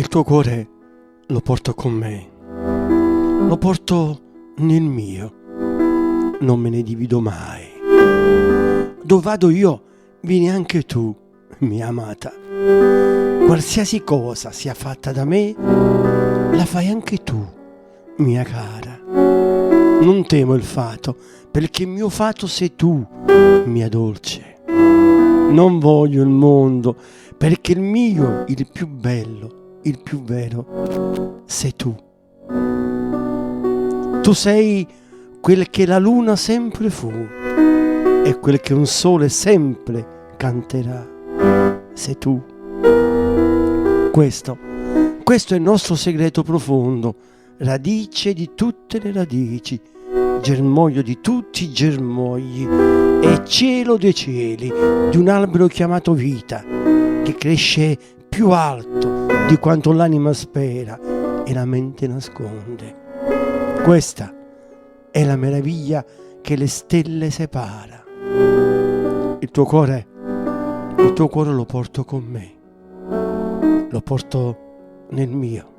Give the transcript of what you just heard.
tuo cuore lo porto con me, lo porto nel mio, non me ne divido mai. Dove vado io, vieni anche tu, mia amata. Qualsiasi cosa sia fatta da me, la fai anche tu, mia cara. Non temo il fato, perché il mio fato sei tu, mia dolce. Non voglio il mondo, perché il mio, il più bello, il più vero, sei tu. Tu sei quel che la luna sempre fu e quel che un sole sempre canterà. Sei tu. Questo è il nostro segreto profondo, radice di tutte le radici, germoglio di tutti i germogli e cielo dei cieli di un albero chiamato vita, che cresce più alto di quanto l'anima spera e la mente nasconde. Questa è la meraviglia che le stelle separa. Il tuo cuore lo porto con me, lo porto nel mio.